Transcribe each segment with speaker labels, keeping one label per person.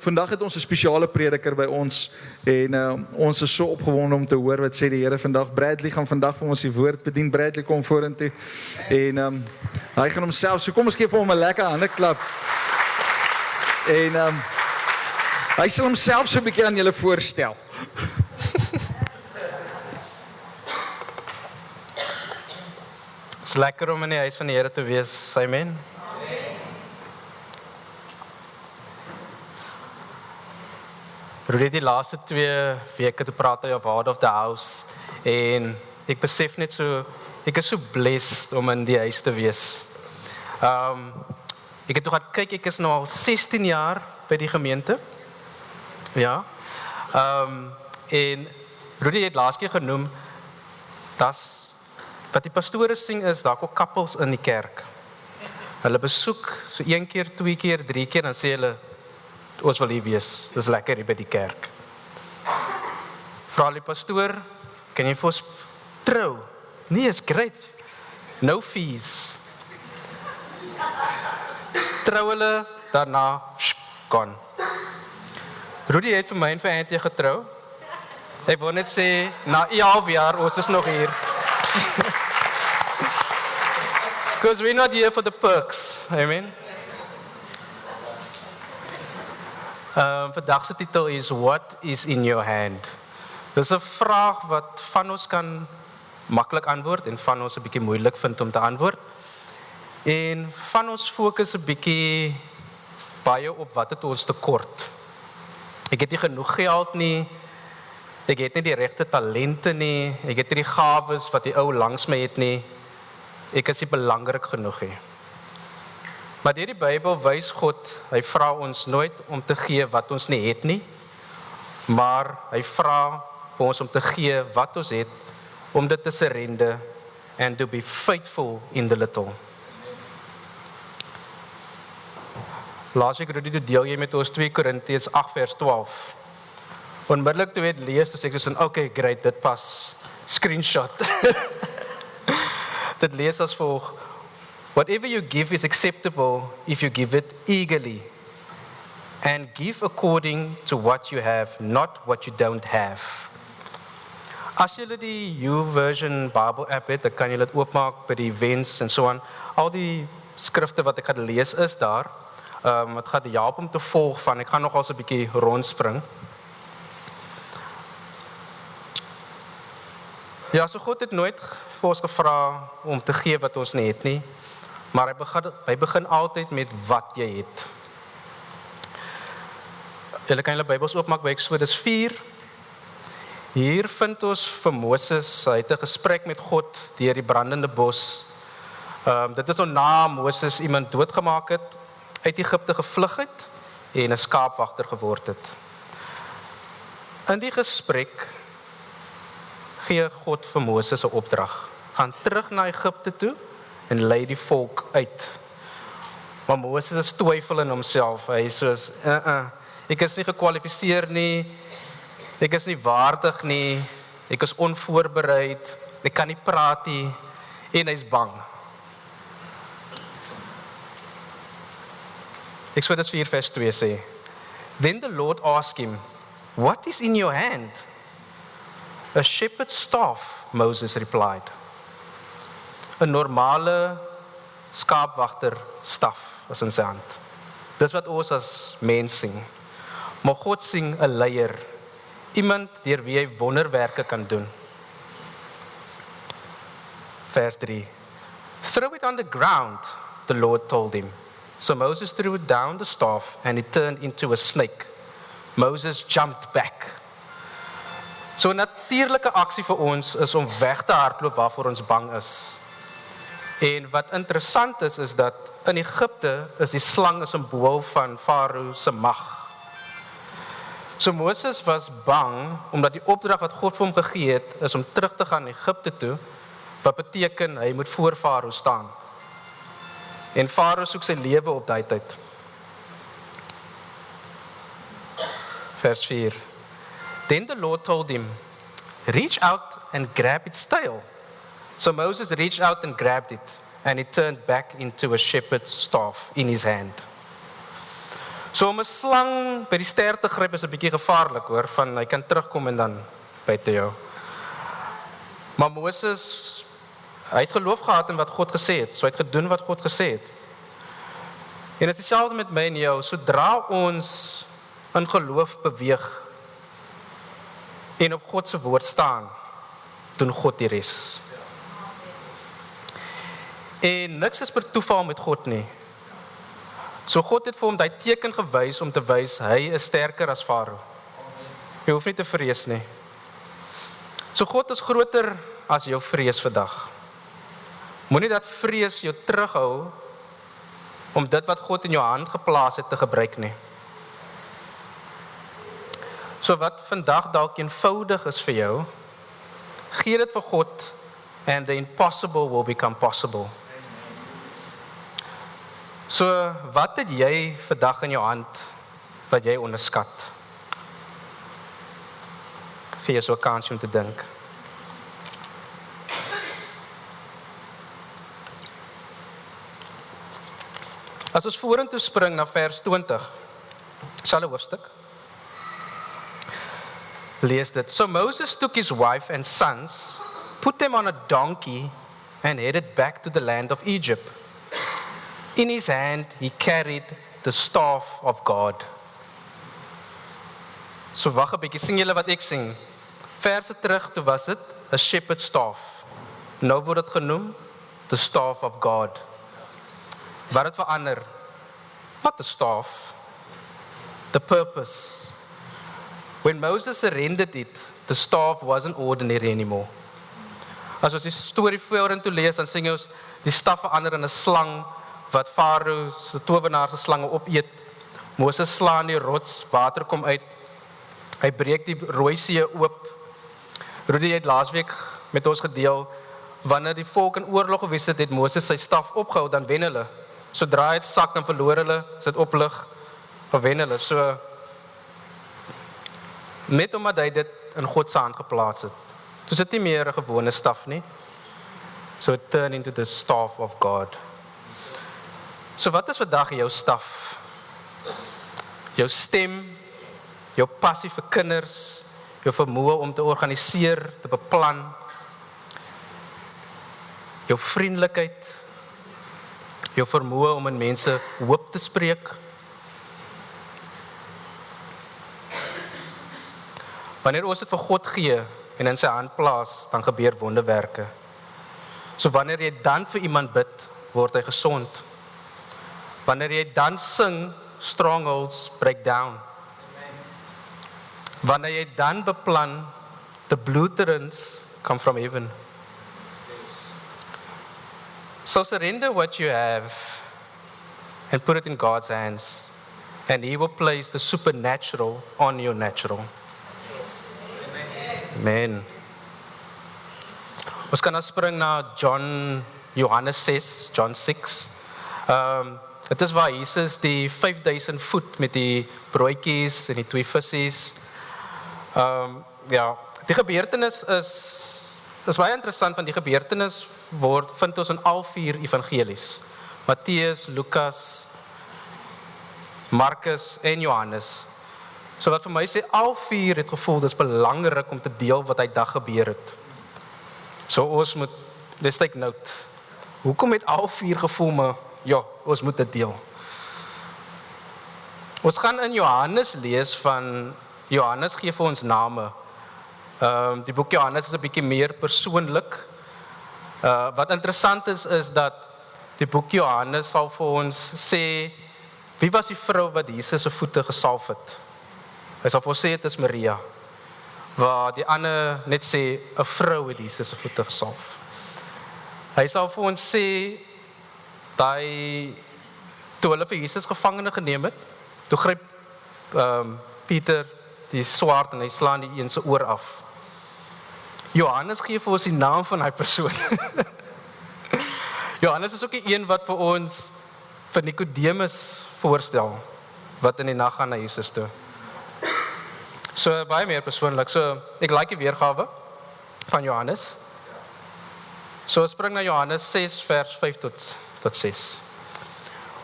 Speaker 1: Vandag het ons 'n spesiale prediker by ons en ons is so opgewonde om te hoor wat sê die Here vandag. Bradley gaan vandag vir ons die woord bedien. Bradley kom vorentoe en hy gaan homself, so kom ons gee vir hom 'n lekker handeklap. En hy sal homself so 'n bietjie aan julle voorstel.
Speaker 2: Het is lekker om in die huis van die Here te wees, amen. Rudy, die laaste 2 weke te praat oor Word of the House en ek besef net so, ek is so blessed om in die huis te wees. Ek het toe gaan kyk, ek is nou al 16 jaar by die gemeente. Ja. En Rudy het laas keer genoem, wat die pastore sing is, daar kom couples in die kerk. Hulle besoek so 1 keer, 2 keer, 3 keer, dan sê hulle, ons wil hier wees, dis lekker hier by die kerk. Vra die pastoor, kan jy vir ons trou? Nee, is great. No fees. Trou hulle, daarna, gone. Rudy het vir my en vir Anthea getrou. Ek wil net sê, na 11 jaar, ons is nog hier. Because we're not here for the perks, amen. Vandag se titel is What is in your hand? Dis 'n vraag wat van ons kan maklik antwoord en van ons 'n bietjie moeilik vind om te antwoord. En van ons fokus 'n bietjie baie op wat het ons tekort. Ek het nie genoeg geld nie. Ek het nie die regte talente nie. Ek het nie die gawes wat die ou langs my het nie. Ek is nie belangrik genoeg nie. Maar deur die Bybel wys God, hy vra ons nooit om te gee wat ons nie het nie, maar hy vra vir ons om te gee wat ons het, om dit te surrender and to be faithful in the little. Laas ek Rudy, deel jy met ons 2 Korintiërs 8 vers 12. Onmiddellik toe het lees, dus ek sê, okay, great, dit pas, screenshot. Dit lees as volg, whatever you give is acceptable if you give it eagerly. And give according to what you have, not what you don't have. As julle die YouVersion Bible app het, dan kan julle dit oopmaak by die events en so aan. Al die skrifte wat ek gaan lees is daar. Het gaan help om te volg van, ek gaan nog al so 'n bietjie rondspring. Ja, so God het nooit vir ons gevra om te gee wat ons nie het nie, maar hy begin altyd met wat jy het. Julle kan julle Bybels oopmaak by Eksodus 4. Hier vind ons vir Moses, hy het 'n gesprek met God deur die brandende bos. Dit is nou na Moses iemand doodgemaak het, uit Egipte gevlug het en 'n skaapwagter geword het. In die gesprek gee God vir Moses 'n opdrag. Gaan terug na Egipte toe en lei die volk uit. Maar Moses is twyfel in homself. Hy is soos, ek is nie gekwalifiseer nie, ek is nie waardig nie, ek is onvoorbereid, ek kan nie praat nie, en hy's bang. Eksodus 4 vers 2 sê, Then the Lord asked him, What is in your hand? A shepherd's staff, Moses replied. 'n normale skaapwagter staf is in sy hand. Dis wat ons as mens sien. Maar God sien 'n leier, iemand deur wie hy wonderwerke kan doen. Vers 3. Throw it on the ground, the Lord told him. So Moses threw it down the staff and it turned into a snake. Moses jumped back. So 'n natuurlike aksie vir ons is om weg te hardloop waarvoor ons bang is. En wat interessant is dat in Egipte is die slang 'n simbool van Farao se mag. So Moses was bang omdat die opdrag wat God vir hom gegee het is om terug te gaan Egipte toe, wat beteken hy moet voor Farao staan. En Farao soek sy lewe op daai tyd. Vers 4. Then the Lord told him, Reach out and grab its tail. So Moses reached out and grabbed it, and it turned back into a shepherd's staff in his hand. So om 'n slang by die ster te gryp is 'n bietjie gevaarlik hoor, van hy kan terugkom en dan byt hy jou. Maar Moses, hy het geloof gehad in wat God gesê het, so hy het gedoen wat God gesê het. En dit is dieselfde met my en jou, sodra ons in geloof beweeg en op God se woord staan, doen God die res. En niks is per toeval met God nie. So God het vir hom daai teken gewys om te wys hy is sterker as Farao. Jy hoef nie te vrees nie. So God is groter as jou vrees vandag. Moenie dat vrees jou terughou om dit wat God in jou hand geplaas het te gebruik nie. So wat vandag dalk eenvoudig is vir jou, gee dit vir God and the impossible will become possible. So wat het jy vandag in jou hand wat jy onderskat? Gee jy so 'n kans om te dink. As ons vorentoe spring na vers 20, selfe hoofstuk, lees dit. So Moses took his wife and sons, put them on a donkey and headed back to the land of Egypt. In his hand he carried the staff of God. So wag 'n bietjie, sien julle wat ek sing? Verse terug, toe was dit 'n shepherd staff. Nou word dit genoem the staff of God. Wat het verander? Not the staff, the purpose. When Moses surrendered it, the staff wasn't ordinary anymore. As ons die storie vorentoe lees, dan sien ons die staf verander in 'n slang wat Farao se towenaar se slange opeet. Moses slaan die rots, water kom uit. Hy breek die Rooi See oop. Rudy het laasweek met ons gedeel, wanneer die volk in oorlog gewees het, het Moses sy staf opgehou, dan wen hulle. Sodra hy het sak, dan verloor hulle, sit oplig, dan wen hulle. So, net omdat hy dit in God se hand geplaas het. Dus dit nie meer 'n gewone staf nie. So it turned into the staff of God. So wat is vandag jou staf? Jou stem, jou passie vir kinders, jou vermoë om te organiseer, te beplan, jou vriendelikheid, jou vermoë om in mense hoop te spreek. Wanneer ons dit vir God gee en in sy hand plaas, dan gebeur wonderwerke. So wanneer jy dan vir iemand bid, word hy gesond. Wanneer jy dan sing, strongholds break down. Wanneer jy dan beplan, the blueprints come from heaven. So surrender what you have and put it in God's hands, and He will place the supernatural on your natural. Amen. Ons kan nou spring na Johannes 6, John 6. Dit is waar Jesus die 5000 voed met die broodjies en die 2 visse. Ja, die gebeurtenis is baie interessant, want die gebeurtenis vind ons in al 4 evangelies. Matteus, Lukas, Markus en Johannes. So wat vir my sê, al 4 het gevoel, dis belangrik om te deel wat hy dag gebeur het. So ons moet, let's take note. Hoekom het al 4 gevoel, maar ja, ons moet dit deel. Ons gaan in Johannes lees van, Johannes gee vir ons name. Die boek Johannes is 'n bietjie meer persoonlik. Wat interessant is dat die boek Johannes sal vir ons sê, wie was die vrou wat Jesus se voete gesalf het? Hy sal vir ons sê, dit is Maria. Waar die ander net sê, 'n vrou het Jesus se voete gesalf. Hy sal vir ons sê, toe hulle vir Jesus gevangene geneem het, toe gryp Pieter die swaard en hy slaan die een se oor af. Johannes gee vir ons die naam van hy persoon. Johannes is ook die een wat vir ons vir Nikodemus voorstel, wat in die nag gaan na Jesus toe. So baie meer persoonlik. So ek like die weergawe van Johannes. So spring na Johannes 6 vers 5 tot 6.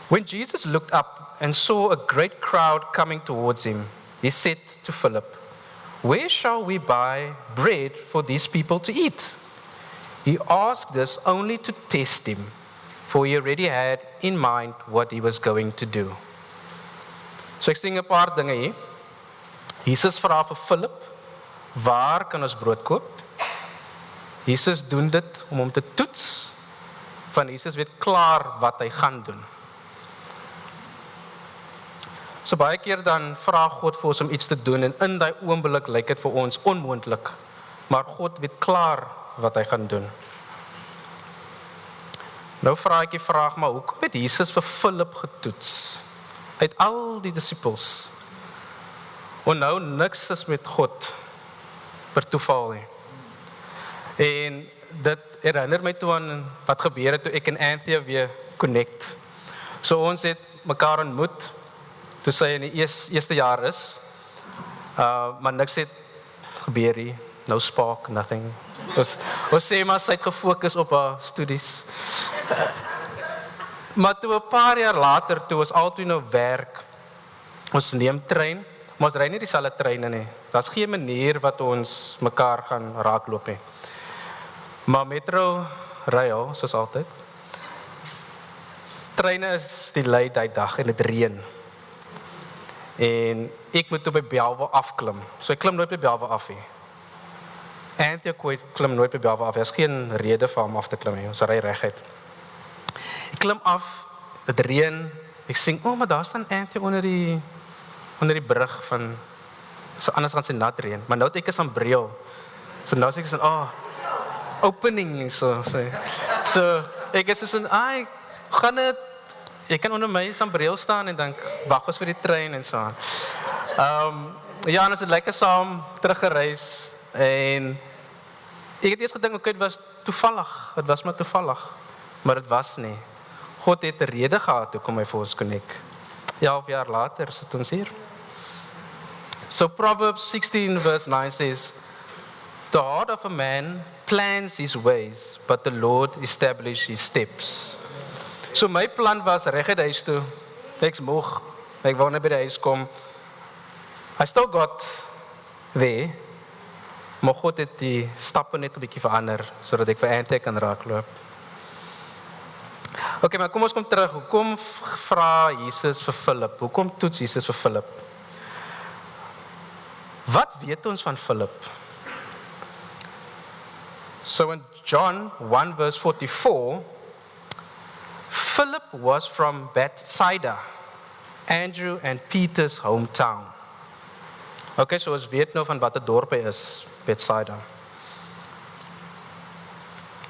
Speaker 2: When Jesus looked up and saw a great crowd coming towards him, he said to Philip, "Where shall we buy bread for these people to eat?" He asked this only to test him, for he already had in mind what he was going to do. So ek sien 'n paar dinge hier. Jesus vra vir Philip, waar kan ons brood koop? Jesus doen dit om hom te toets, van Jesus weet klaar wat hy gaan doen. So baie keer dan vra God vir ons om iets te doen en in daai oomblik lyk dit vir ons onmoontlik, maar God weet klaar wat hy gaan doen. Nou vra ek die vraag, maar hoekom het Jesus vir Philip getoets? Uit al die disippels. En nou niks is met God per toeval nie. En dit herinner my toe aan wat gebeur het toe ek en Anthea weer connect. So ons het mekaar ontmoet toe sy in die eerste jaar is. Maar niks het gebeur nie. No spark, nothing. Ons sê maar sy het gefokus op haar studies. Maar toe 'n paar jaar later, toe ons altyd nou werk, ons neem trein, maar ons ry nie dieselfde treine nie. Daar's geen manier wat ons mekaar gaan raakloop nie. Maar metro ry al, soos altyd. Treine is delay die dag en dit reën. En ek moet toe by Belwel afklim. So ek klim nooit by Belwel af nie. En ek klim nooit by Belwel af. Daar's geen rede vir hom af te klim nie. Ons ry reguit. Ek klim af, dit reën. Ek sien, maar daar staan Anthea onder die brug van, so anders gaan sy nat reën. Maar nou het ek 'n sambreel. So nou sê ek so, opening, so ek het so gaan dit, jy kan onder my sambreel staan en dink, wag ons vir die trein en so aan. Ja, en ons het lekker saam teruggereis, en ek het eers gedink, okay, dit was toevallig, het was maar toevallig, maar dit was nie. God het 'n rede gehad hoekom hy vir ons connect. 11 jaar later sit ons hier. So Proverbs 16 verse 9 says, "The heart of a man plans his ways, but the Lord establishes his steps." So my plan was reguit huis toe. Ek's moeg. Ek wou net by die huis kom. I still got there. Maar God het die stappe net 'n bietjie verander sodat ek vir Anthea kan raakloop. Okay, maar kom ons kom terug. Hoekom vra Jesus vir Philip? Hoekom toets Jesus vir Philip? Wat weet ons van Philip? So in John 1 verse 44, Philip was from Bethsaida, Andrew and Peter's hometown. Okay, so ons weet nou van watter dorp hy is, Bethsaida.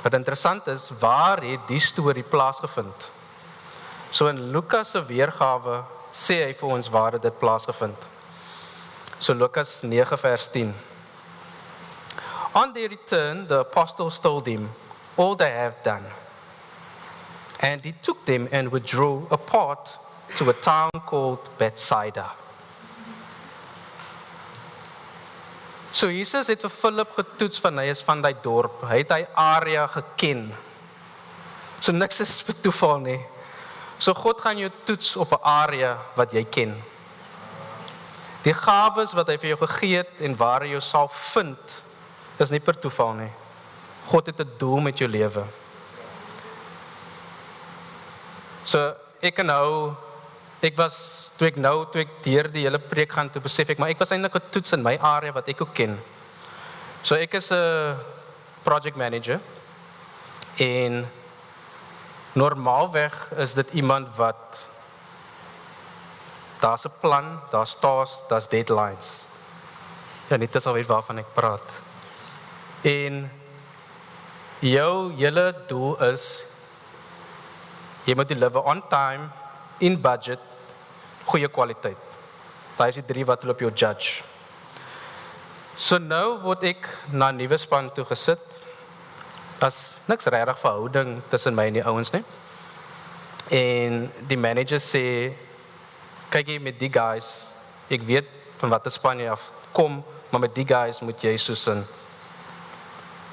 Speaker 2: Wat interessant is, waar het die storie plaasgevind? So in Lukas se weergawe sê hy vir ons waar dit plaasgevind. So Lukas 9 vers 10. On their return, the apostles told him all they have done. And he took them and withdrew apart to a town called Bethsaida. So Jesus het vir Philip getoets van hy is van die dorp. Hy het hy area geken. So niks is per toeval nie. So God gaan jou toets op 'n area wat jy ken. Die gawes wat hy vir jou gegee het en waar hy jou sal vind, is nie per toeval nie. God het 'n doel met jou lewe. So ek toe ek deur die hele preek gaan, toe besef ek, maar ek was eintlik getoets in my area wat ek ook ken. So ek is 'n project manager, en normaalweg is dit iemand wat, daar's 'n plan, daar's tasks, daar's deadlines. Ja, dit is al weet waarvan ek praat. En jou hele doel is, jy moet deliver on time, in budget, goeie kwaliteit. Daai is die 3 wat hulle op jou judge. So nou word ek na 'n nuwe span toe gesit. Daar's niks regtig verhouding tussen my en die ouens nie. En die manager sê, kyk jy met die guys, ek weet van watter span jy af kom, maar met die guys moet jy soos 'n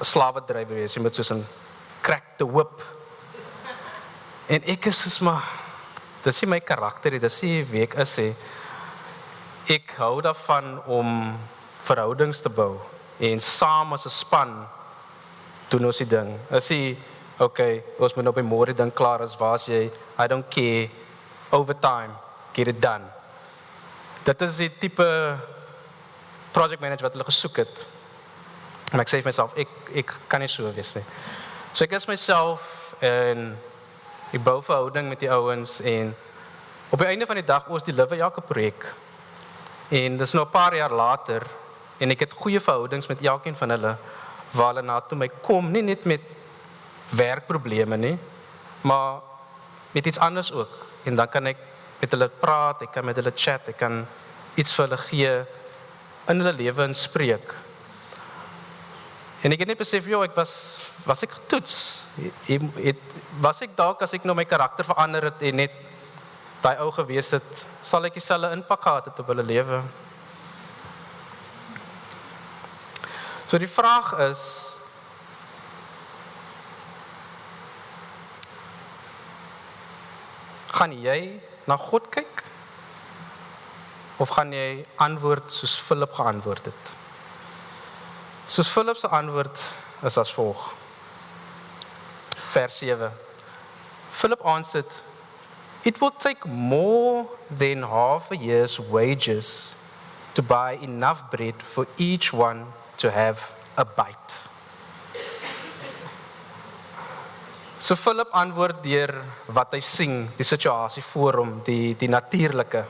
Speaker 2: slawedrywer wees. Jy moet soos 'n crack the whip. En ek is soos maar, dis nie my karakter nie, dis nie wie ek is nie. Ek hou daarvan om verhoudings te bou en saam as 'n span doen ons die ding. As jy, okay, ons moet nou by môre ding klaar is, waar is jy? I don't care, overtime, get it done. Dit is die tipe project manager wat hulle gesoek het. Maar ek sê vir myself, ek kan nie so wees nie. So ek is myself en ek bou verhouding met die ouens en op die einde van die dag ons deliver elke projek. En dis nou 'n paar jaar later en ek het goeie verhoudings met elkeen van hulle waar hulle na toe my kom, nie net met werkprobleme nie, maar met iets anders ook. En dan kan ek met hulle praat, ek kan met hulle chat, ek kan iets vir hulle gee in hulle lewe inspreek. En ek het net besef, ek was ek getoets? Was ek dalk as ek nou my karakter verander het en net daai ou gewees het, sal ek dieselfde impak gehad het op hulle lewe? So die vraag is, gaan jy na God kyk? Of gaan jy antwoord soos Philip geantwoord het? Soos Philip se antwoord is as volg. Vers 7. Philip answered, "It will take more than half a year's wages to buy enough bread for each one to have a bite." So Philip antwoord deur wat hy sien, die situasie voor hom, die natuurlike.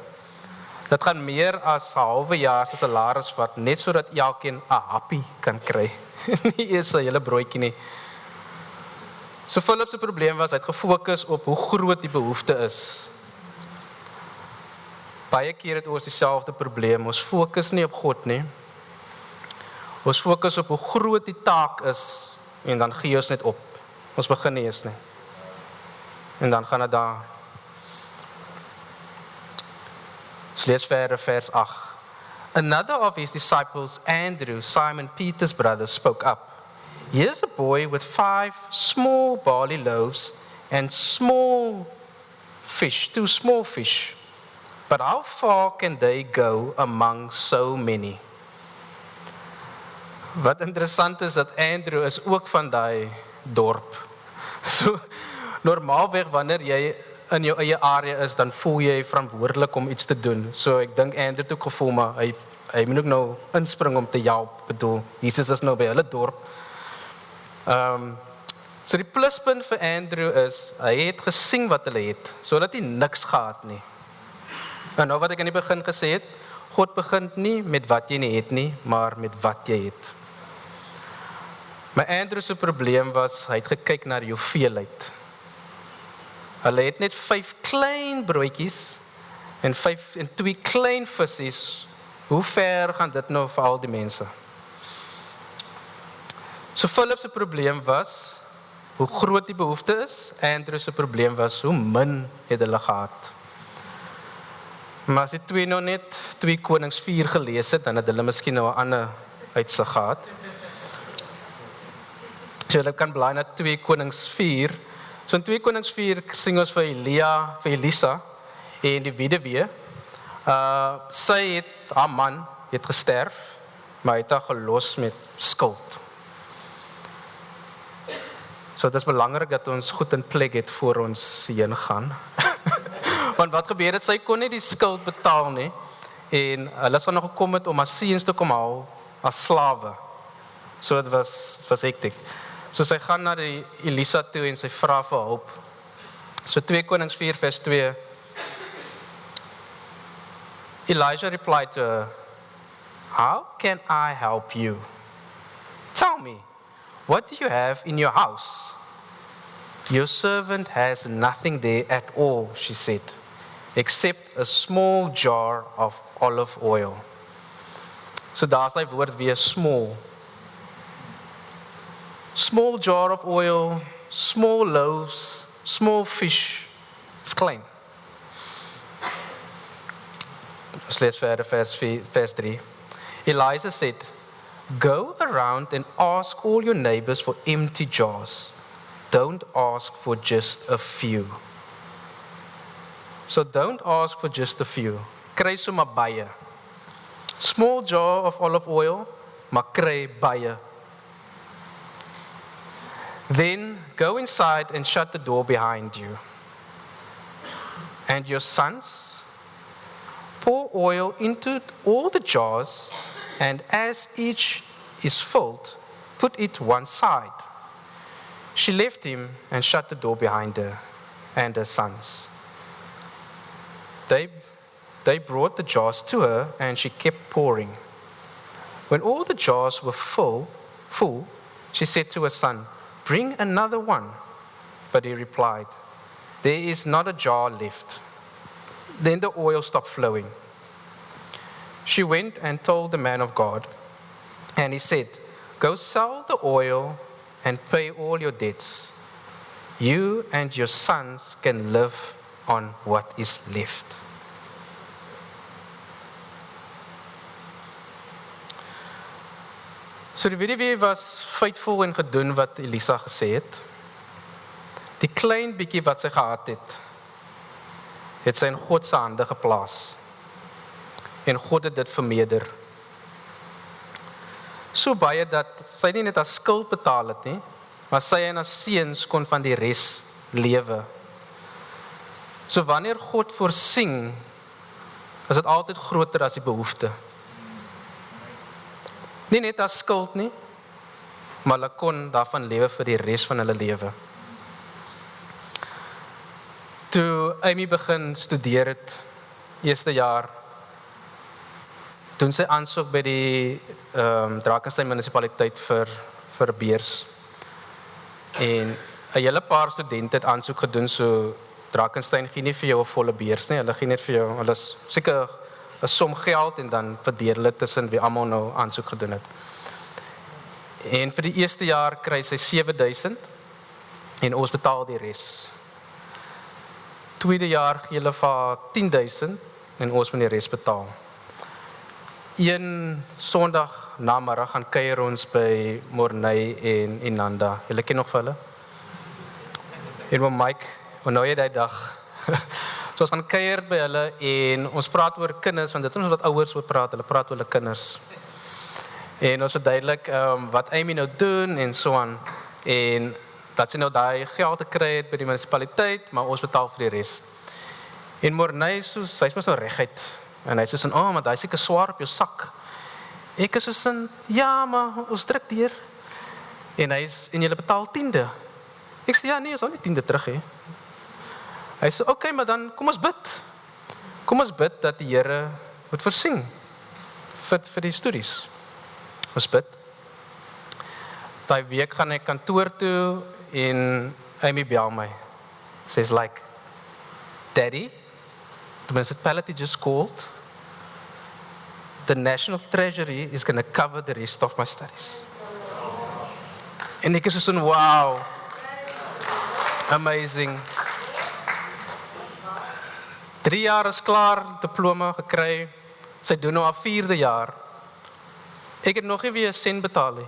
Speaker 2: Dit gaan meer as 'n halwe jaar se salaris vat, net sodat elkeen 'n happie kan kry. Nie eers 'n hele broodjie nie. So Philip se probleem was, hy het gefokus op hoe groot die behoefte is. Baie keer het ons dieselfde probleem, ons fokus nie op God nie. Ons fokus op hoe groot die taak is, en dan gee ons net op. Ons begin nie eens nie. En dan gaan dit daar. Ons lees verder vers 8. Another of his disciples, Andrew, Simon Peter's brother, spoke up. Here's a boy with 5 small barley loaves and 2 small fish. But how far can they go among so many? Wat interessant is dat Andrew is ook van daai dorp. So normaalweg wanneer jy in jou eie area is, dan voel jy verantwoordelik om iets te doen. So ek dink Andrew het ook gevoel, maar hy moet ook nou inspring om te help. Bedoel, Jesus is nou by hulle dorp. So die pluspunt vir Andrew is, hy het gesien wat hulle het, sodat hy niks gehad nie. En nou wat ek aan die begin gesê het, God begin nie met wat jy nie het nie, maar met wat jy het. Maar Andrew se probleem was, hy het gekyk na die hoeveelheid. Hulle het net 5 klein broodjies en 2 klein visies. Hoe ver gaan dit nou vir al die mense? So Philip se probleem was, hoe groot die behoefte is. Andrew se probleem was, hoe min het hulle gehad. Maar as die twee nou net 2 Konings 4 gelees het, dan het hulle miskien nou 'n ander uitsig gehad. So hulle kan blaai na 2 Konings 4. So in 2 Konings 4 sing ons vir Elisa en die weduwee. Sy het, haar man het gesterf, maar hy het haar gelos met skuld. So dit is belangrik dat ons goed in plek het voor ons heen gaan. Want wat gebeur het, sy kon nie die skuld betaal nie, en hulle sou nog gekom het om haar seuns te kom haal as slawe. So dit was hektiek. So sy gaan na die Elisa toe en sy vra vir hulp. So 2 Konings 4 vers 2. Elijah replied to her, "How can I help you? Tell me, what do you have in your house?" "Your servant has nothing there at all," she said, "except a small jar of olive oil." So daar's die woord weer small. Small jar of oil, small loaves, small fish. It's klein. Ons lees verder vers 3. Elijah said, "Go around and ask all your neighbors for empty jars. Don't ask for just a few." So don't ask for just a few. Kry sommer baie. Small jar of olive oil, maar kry baie. Then go inside and shut the door behind you. And your sons, pour oil into all the jars, and as each is filled, put it one side. She left him and shut the door behind her and her sons. They brought the jars to her, and she kept pouring. When all the jars were full, she said to her son, "Bring another one." But he replied, "There is not a jar left." Then the oil stopped flowing. She went and told the man of God, and he said, "Go sell the oil and pay all your debts. You and your sons can live on what is left." So die weduwee was faithful en gedoen wat Elisa gesê het. Die klein bietjie wat sy gehad het sy in God se hande geplaas. En God het dit vermeerder. So baie dat sy nie net haar skuld betaal het nie, maar sy en haar seuns kon van die res lewe. So wanneer God voorsien, is dit altyd groter as die behoefte. Nie net as skuld nie, maar hulle kon daarvan lewe vir die res van hulle lewe. Toe Amy begin studeer het, eerste jaar, doen sy aansoek by die Drakensberg munisipaliteit vir 'n beurs. En 'n hele paar studente het aansoek gedoen, so Drakensberg gee nie vir jou 'n volle beurs nie, hulle gee net vir jou, hulle is seker 'n som geld en dan verdeel hulle tussen wie almal nou aansoek gedoen het. En vir die eerste jaar kry sy 7,000 en ons betaal die res. Tweede jaar gee hulle vir 10,000 en ons moet die res betaal. Een Sondag namiddag gaan kuier ons by Morney en Inanda. Julle ken nog vir hulle? En met Mike, nou jy die dag. So ons gaan kuier by hulle en ons praat oor kinders, want dit is wat ouers oor praat, hulle praat oor hulle kinders. En ons verduidelik wat Amy nou doen en so aan. En dat sy nou daai geld te kry het by die munisipaliteit, maar ons betaal vir die res. En Morney, sy is mos nou reguit. En hy sê so, maar daai is seker swaar op jou sak. Ek is so, ja, maar ons druk deur. En julle betaal 10de. Ek sê, ja, nee, ons hou nie 10de terug, hè. Hy sê, okay, maar dan, kom ons bid. Kom ons bid dat die Here moet voorsien vir die studies. Ons bid. Daai week gaan ek kantoor toe en Amy bel my. Says like, "Daddy, the municipality just called. The National Treasury is going to cover the rest of my studies." En ek is so, wow. Amazing. 3 jaar is klaar, diploma gekry. Sy doen nou haar 4de jaar. Ek het nog nie weer 'n sent betaal nie.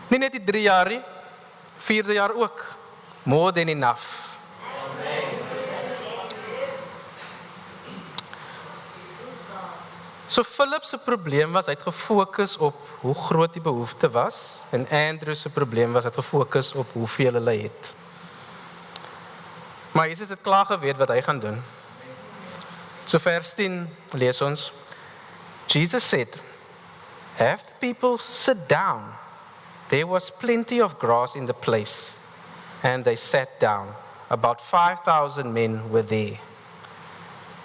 Speaker 2: Nie net die 3 jaar nie, 4de jaar ook. More than enough. So Philip se probleem was, hy het gefokus op hoe groot die behoefte was, en Andrew se probleem was, hy het gefokus op hoeveel hulle het. Maar Jesus het klaar geweet wat hy gaan doen. So vers 10 lees ons, Jesus said, "Have the people sit down." There was plenty of grass in the place, and they sat down. About 5,000 men were there.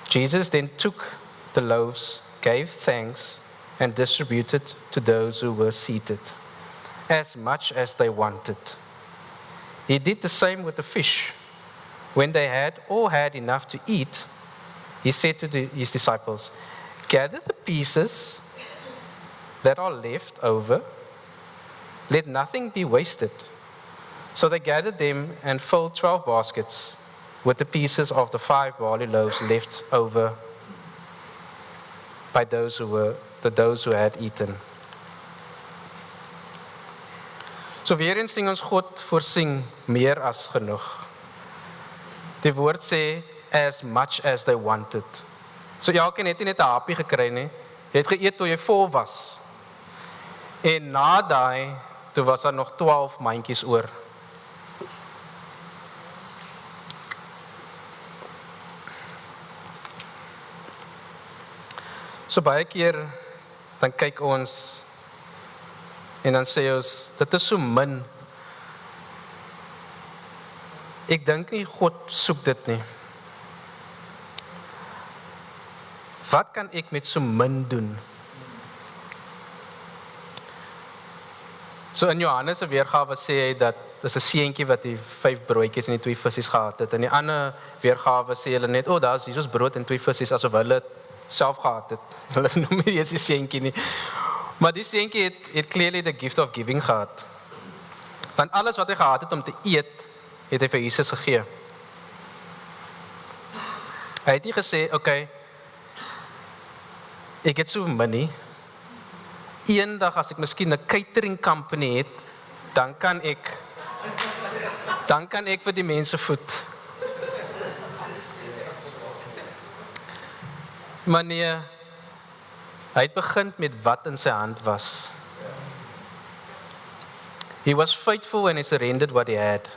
Speaker 2: Jesus then took the loaves, gave thanks, and distributed to those who were seated, as much as they wanted. He did the same with the fish. When they had all had enough to eat, he said to his disciples, "Gather the pieces that are left over. Let nothing be wasted." So they gathered them and filled 12 baskets with the pieces of the 5 barley loaves left over by those who had eaten. So weer eens sing ons God voorsien meer as genoeg. Die woord sê, as much as they wanted. So elkeen het nie net 'n hapie gekry nie. Jy het geëet toe jy vol was. En na daai, toe was daar nog 12 mandjies oor. So baie keer, dan kyk ons, en dan sê ons, dit is so min. Ek dink nie God soek dit nie. Wat kan ek met so min doen? So in Johannes se weergawe sê hy dat dis 'n seentjie wat die 5 broodjies en die 2 visse gehad het. In die ander weergawe sê hulle net, daar's Jesus brood en 2 visse asof hulle self gehad het. Hulle noem nie eens die seentjie nie. Maar die seentjie het clearly the gift of giving gehad. Want alles wat hy gehad het om te eet, het hy vir Jesus gegee. Hy het nie gesê, okay, ek het so min. Eendag as ek miskien 'n catering company het, dan kan ek vir die mense voed. Maar nee, hy het begin met wat in sy hand was. He was faithful and he surrendered what he had.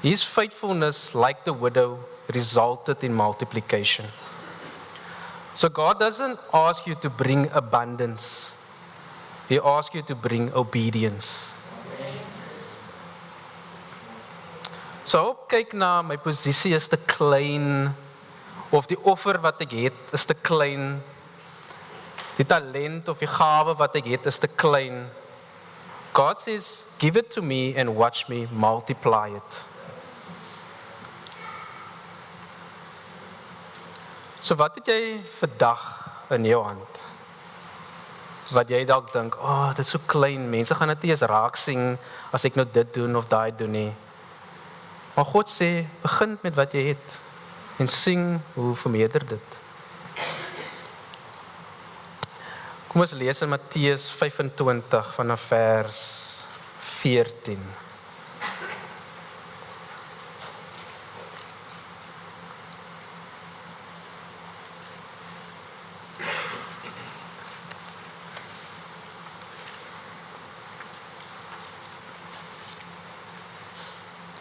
Speaker 2: His faithfulness, like the widow, resulted in multiplication. So God doesn't ask you to bring abundance. He asks you to bring obedience. So kyk na my posisie is te klein, of die offer wat ek het is te klein, die talent of die gawe wat ek het is te klein. God says, give it to me and watch me multiply it. So wat het jy vandag in jou hand? Wat jy dalk dink, dit is so klein, mense gaan dit nie eens raak sien as ek nou dit doen of daai doen nie. Maar God sê, begin met wat jy het en sien hoe vermeerder dit. Kom ons lees in Matteus 25 vanaf vers 14.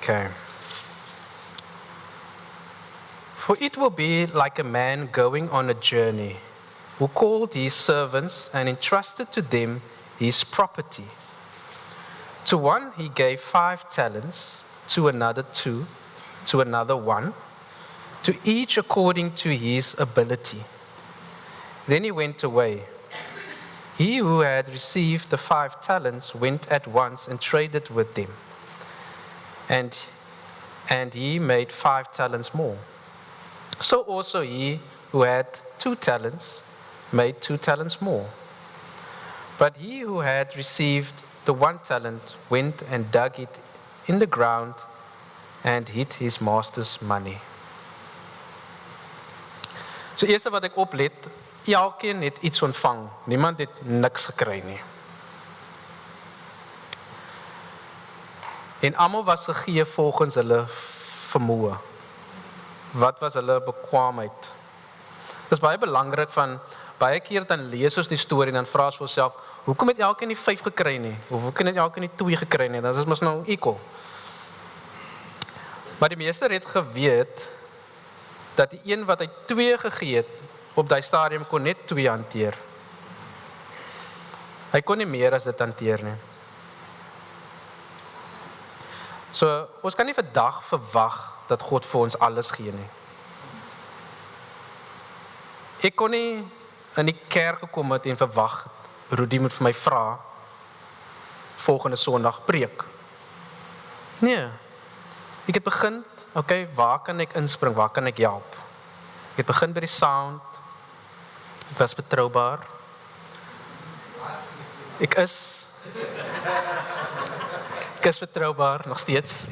Speaker 2: Okay. For it will be like a man going on a journey, who called his servants and entrusted to them his property. To one he gave 5 talents, to another 2, to another 1, to each according to his ability. Then he went away. He who had received the 5 talents went at once and traded with them. And he made 5 talents more. So also he who had 2 talents made 2 talents more. But he who had received the 1 talent went and dug it in the ground and hid his master's money. So eerste wat ek oplet, elkeen het iets ontvang. Niemand het niks gekry nie. En almal was gegee volgens hulle vermoë. Wat was hulle bekwaamheid? Dit is baie belangrik van, baie keer dan lees ons die storie en dan vra ons vir onsself, hoekom het elkeen nie 5 gekry nie? Of hoekom het elkeen nie 2 gekry nie? Dan is mos nou equal. Maar die meester het geweet, dat die een wat hy 2 gegee het, op die stadium kon net 2 hanteer. Hy kon nie meer as dit hanteer nie. So, ons kan nie vandag verwag dat God vir ons alles gee nie. Ek kon nie in die kerk gekom het en verwag, Rudy moet vir my vra, volgende Sondag preek. Nee, ek het begin, okay, waar kan ek inspring, waar kan ek help? Ek het begin by die sound, ek was betroubaar. Ek is betroubaar, nog steeds.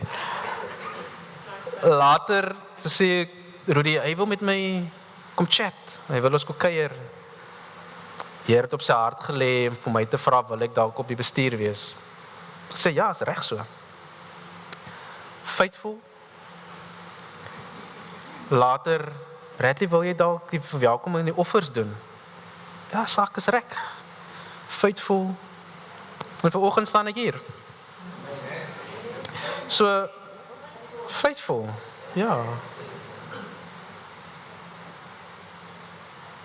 Speaker 2: Later, so sê Rudy, hy wil met my kom chat, hy wil ons kom kuier. Heer het op sy hart gelê om vir my te vra, wil ek dalk op die bestuur wees? Ek sê, ja, is reg so. Faithful. Later, Bradley, wil jy dalk die verwelkoming en die offers doen? Ja, sak is reg. Faithful. En vanoggend staan ek hier. So, faithful, ja.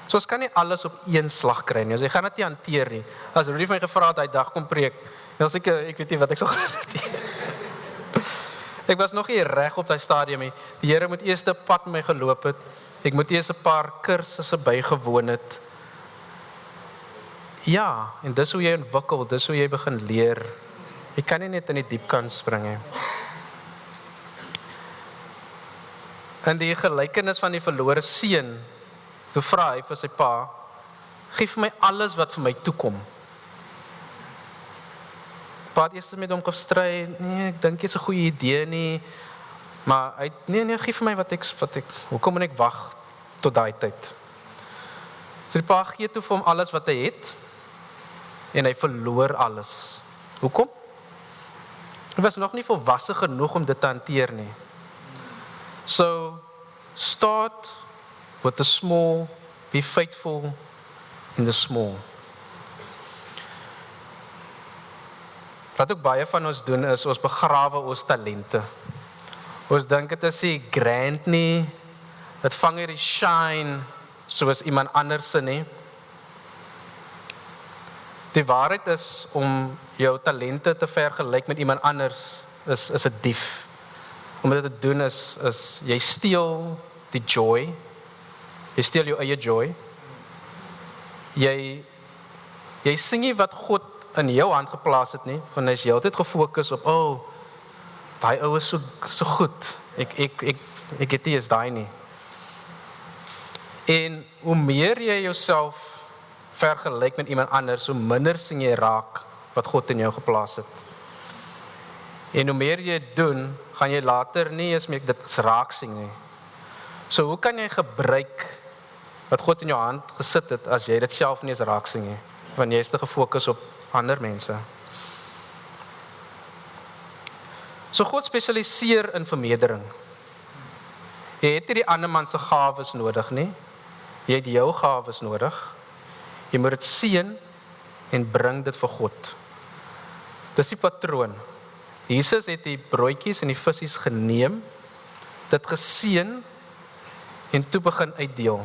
Speaker 2: So ons kan nie alles op een slag kry nie. Jy gaan dit nie hanteer nie. As Rudy my gevra het, hy dag kom preek, dan sê ek weet nie wat ek sou gedoen het. Ek was nog nie reg op daai stadium nie. Die Here moet eers 'n pad met my geloop het. Ek moet eers 'n paar kursusse bygewoon het. Ja, en dis hoe jy ontwikkel, dis hoe jy begin leer. Jy kan nie net in die diep kan spring nie. En die gelykenis van die verlore seun, toe vra hy vir sy pa, gee vir my alles wat vir my toekom. Pa het eers met hom gestry, nee, ek dink dit is 'n goeie idee nie, maar hy, nee, gee vir my wat ek, hoekom moet ek wag tot daai tyd? So die pa gee toe vir hom alles wat hy het, en hy verloor alles. Hoekom? Hy was nog nie volwasse genoeg om dit te hanteer nie. So, start with the small, be faithful in the small. Wat ook baie van ons doen is, ons begrawe ons talente. Ons dink dit is nie grand nie, dit vang nie die shine soos iemand anders se nie. Die waarheid is, om jou talente te vergelyk met iemand anders, is 'n dief. Om dit te doen is jy steel die joy, jy steel jou eie joy, jy sien nie wat God in jou hand geplaas het nie, want hy is heeltyd gefokus op, daai ou is so goed, ek het nie eens daai nie. En hoe meer jy jouself vergelyk met iemand anders, hoe minder sien jy raak wat God in jou geplaas het. En hoe meer jy doen, gaan jy later nie eens meer dit raak sien nie. So hoe kan jy gebruik wat God in jou hand gesit het, as jy dit self nie eens raak sien nie, want jy is te gefokus op ander mense. So God spesialiseer in vermeerdering. Jy het nie die ander man se gawes nodig nie, jy het jou gawes nodig. Jy moet dit seën en bring dit vir God. Dis die patroon. Jesus het die broodjies en die visse geneem, dit geseën en toe begin uitdeel.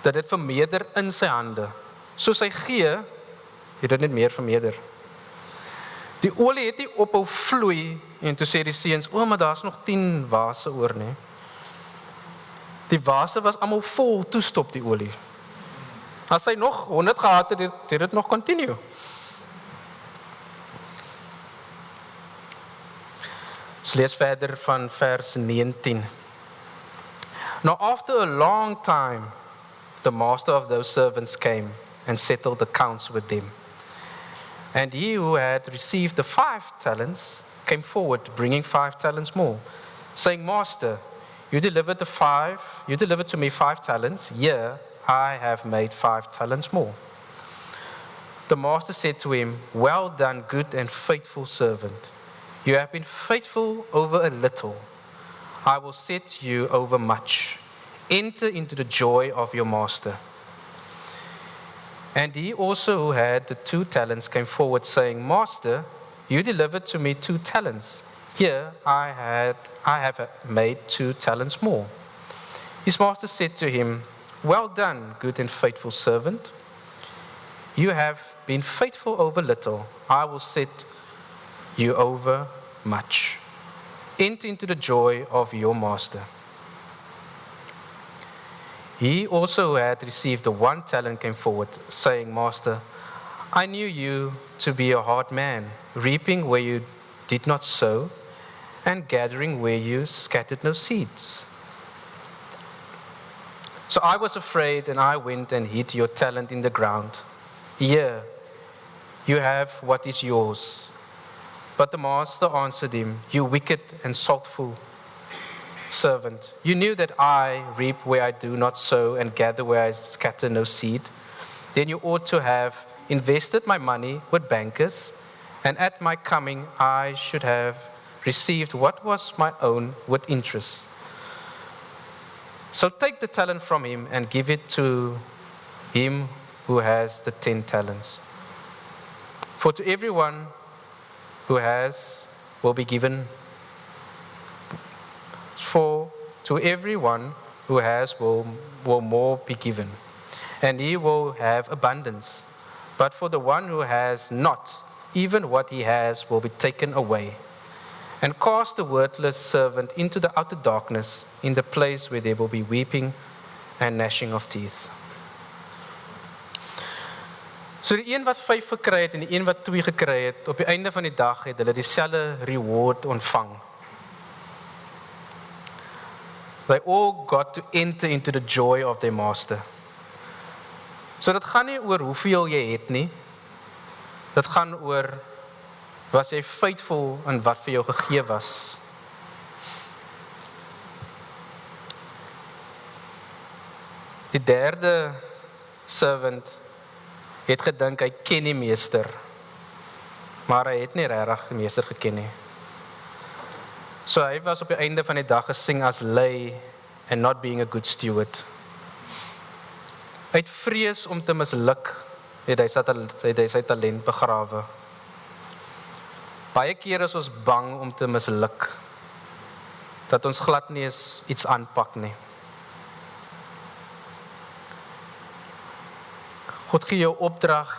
Speaker 2: Dat dit vermeerder in sy hande. Soos hy gee, het dit net meer vermeerder. Die olie het nie ophou vloei en toe sê die seuns, maar daar's nog 10 vase oor nie. Die vase was almal vol, toe stop die olie. As hy nog 100 gehad het, het dit nog continue. Ons lees verder van vers 19. Now after a long time, the master of those servants came and settled accounts with them. And he who had received the 5 talents came forward, bringing 5 talents more, saying, Master, you delivered to me 5 talents. Here I have made 5 talents more. The master said to him, Well done, good and faithful servant. You have been faithful over a little. I will set you over much. Enter into the joy of your master. And he also who had the 2 talents came forward, saying, Master, you delivered to me 2 talents. Here I have made 2 talents more. His master said to him, Well done, good and faithful servant. You have been faithful over little. I will set you over much. Enter into the joy of your master. He also who had received the 1 talent came forward, saying, Master, I knew you to be a hard man, reaping where you did not sow, and gathering where you scattered no seeds. So I was afraid, and I went and hid your talent in the ground. Here, you have what is yours. But the master answered him, You wicked and slothful servant, you knew that I reap where I do not sow and gather where I scatter no seed. Then you ought to have invested my money with bankers, and at my coming I should have received what was my own with interest. So take the talent from him and give it to him who has the 10 talents. For to everyone who has will be given. For to everyone who has will more be given, and he will have abundance. But for the one who has not, even what he has will be taken away. And cast the worthless servant into the outer darkness, in the place where there will be weeping and gnashing of teeth. So die een wat 5 gekry het en die een wat 2 gekry het, op die einde van die dag het hulle dieselfde reward ontvang. They all got to enter into the joy of their master. So dit gaan nie oor hoeveel jy het nie. Dit gaan oor, was jy faithful in wat vir jou gegee was? Die derde servant het gedink hy ken die meester, maar hy het nie regtig die meester geken nie. So hy was op die einde van die dag gesing as lay and not being a good steward. Uit vrees om te misluk het hy sy talent begrawe. Baie keer is ons bang om te misluk, dat ons glad nie eens iets aanpak nie. God gee jou opdrag,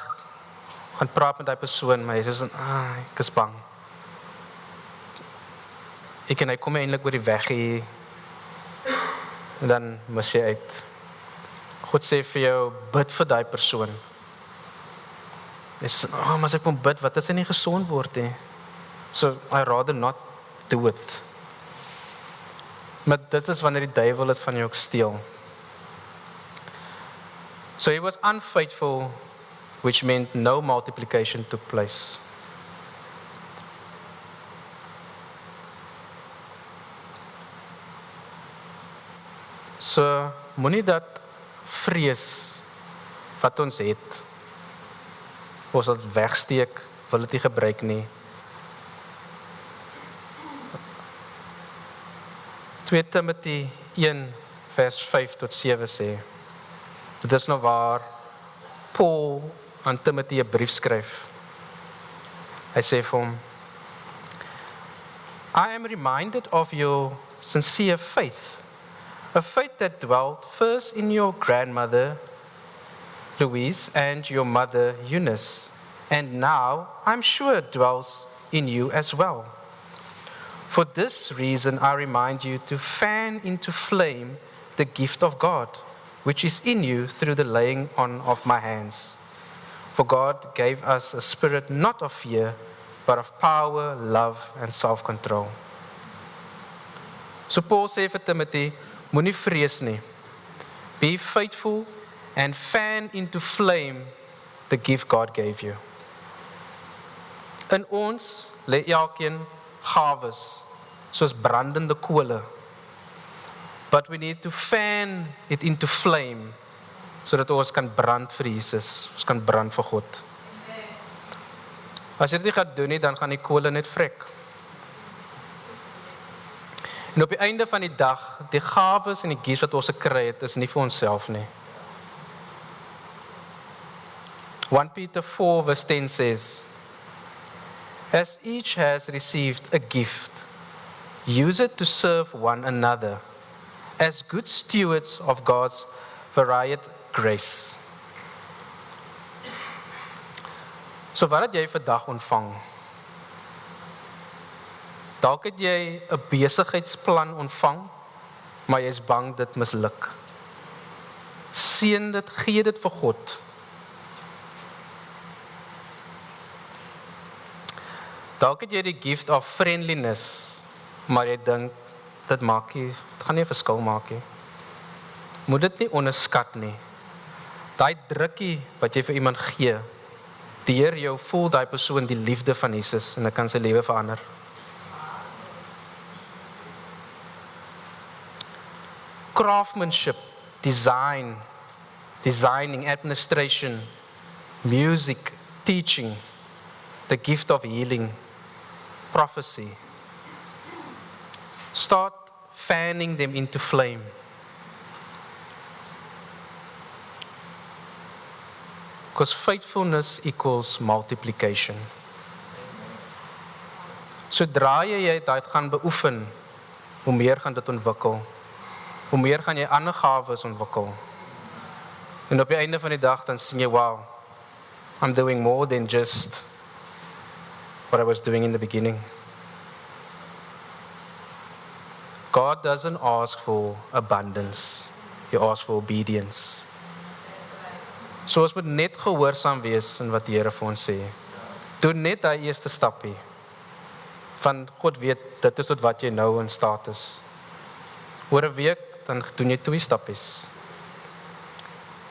Speaker 2: gaan praat met die persoon, maar jy sê, ek is bang. Ek en hy kom eintlik oor die weg hier, en dan mis jy uit. God sê vir jou, bid vir die persoon. Jy sê, maar as ek moet bid, wat as hy nie gesond word nie? So, I rather not do it. Maar dit is wanneer die duiwel het van jou steel. So he was unfaithful, which meant no multiplication took place. So, moenie dat vrees wat ons het, ons het wegsteek, wil dit nie gebruik nie. 2 Timothy 1 vers 5 tot 7 sê, dit is nou waar Paul aan Timothy 'n brief skryf. Hy sê vir hom, I am reminded of your sincere faith, a faith that dwelt first in your grandmother Louise and your mother Eunice, and now I'm sure it dwells in you as well. For this reason I remind you to fan into flame the gift of God, which is in you through the laying on of my hands. For God gave us a spirit not of fear, but of power, love, and self-control. So Paul sê vir Timothy, moenie vrees nie. Be faithful and fan into flame the gift God gave you. In ons lê elkeen gawes, soos brandende kole. But we need to fan it into flame, sodat ons kan brand vir Jesus, ons kan brand vir God. As jy dit nie gaan doen nie, dan gaan die kole net vrek. En op die einde van die dag, die gawes en die gifts wat ons gekry het, is nie vir onsself nie. 1 Peter 4 verse 10 says, as each has received a gift, use it to serve one another, as good stewards of God's varied grace. So wat het jy vandag ontvang? Dalk het jy 'n besigheidsplan ontvang, maar jy is bang dit misluk. Seën dit, gee dit vir God. Dalk het jy die gift of friendliness, maar jy dink, dit gaan nie 'n verskil maak nie. Moet dit nie onderskat nie. Daai drukkie wat jy vir iemand gee, deur jou voel daai persoon die liefde van Jesus en dit kan sy lewe verander. Craftsmanship, designing, administration, music, teaching, the gift of healing, prophecy. Start fanning them into flame. Because faithfulness equals multiplication. Sodra jy dit gaan beoefen, hoe meer gaan dit ontwikkel. Hoe meer gaan jy ander gawes ontwikkel. En op die einde van die dag dan sien jy, wow, I'm doing more than just what I was doing in the beginning. God doesn't ask for abundance. He asks for obedience. So ons moet net gehoorsaam wees in wat die Here vir ons sê. Doen net daai eerste stappie. Van God weet, dit is tot wat jy nou in staat is. Oor 'n week, dan doen jy 2 stappies.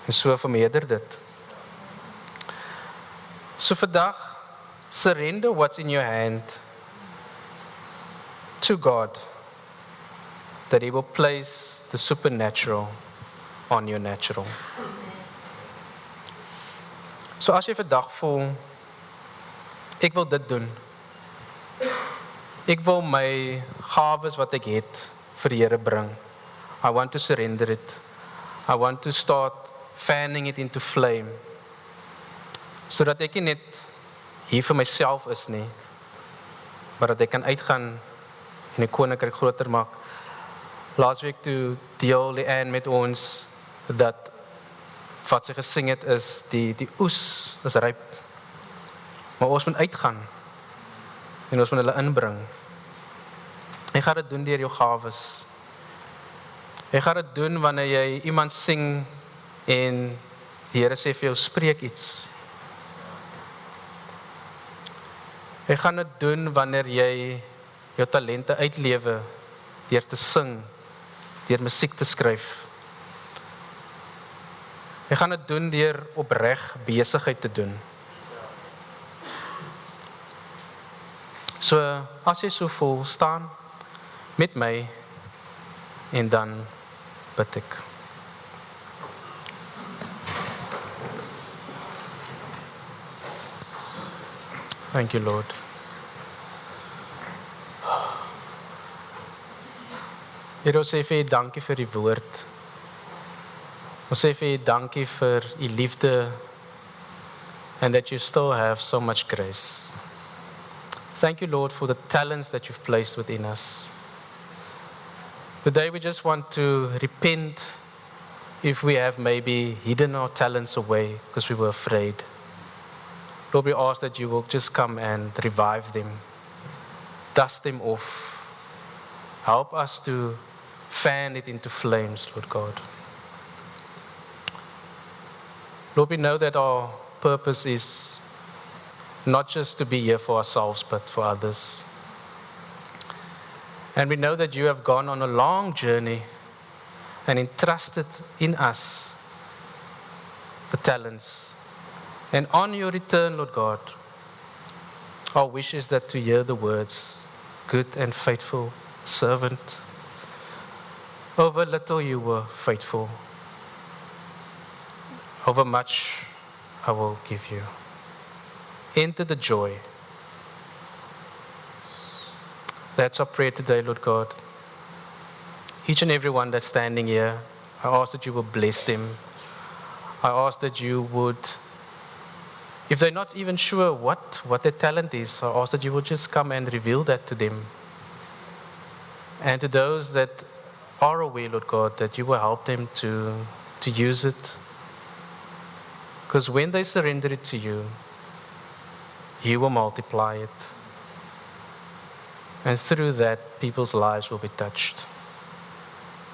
Speaker 2: En so vermeerder dit. So vandag, surrender what's in your hand to God, that He will place the supernatural on your natural. So as jy vandag voel, ek wil dit doen. Ek wil my gawes wat ek het vir die Here bring. I want to surrender it. I want to start fanning it into flame. Sodat ek nie net hier vir myself is nie, maar dat ek kan uitgaan en die koninkryk groter maak. Laasweek toe deel Leanne met ons dat wat sy gesing het is die oes is ryp. Maar ons moet uitgaan en ons moet hulle inbring. Jy gaan dit doen deur jou gawes. Jy gaan dit doen wanneer jy iemand sing en die Here sê vir jou spreek iets. Jy gaan dit doen wanneer jy jou talente uitlewe deur te sing, deur musiek te skryf. Jy gaan dit doen deur opreg besigheid te doen. So as jy so voel, staan met my en dan bid ek. Thank you, Lord. Here, ons sê vir U dankie vir die woord. Ons sê vir U dankie vir U liefde and that you still have so much grace. Thank you, Lord, for the talents that you've placed within us. Today we just want to repent if we have maybe hidden our talents away because we were afraid. Lord, we ask that you will just come and revive them, dust them off. Help us to fan it into flames, Lord God. Lord, we know that our purpose is not just to be here for ourselves, but for others. And we know that you have gone on a long journey and entrusted in us the talents. And on your return, Lord God, our wish is that to hear the words, good and faithful servant. Over little you were faithful. Over much I will give you. Enter the joy. That's our prayer today, Lord God. Each and every one that's standing here, I ask that you will bless them. I ask that you would, if they're not even sure what their talent is, I ask that you will just come and reveal that to them. And to those that are aware, Lord God, that you will help them to use it. Because when they surrender it to you, you will multiply it. And through that, people's lives will be touched.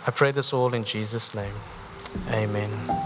Speaker 2: I pray this all in Jesus' name. Amen.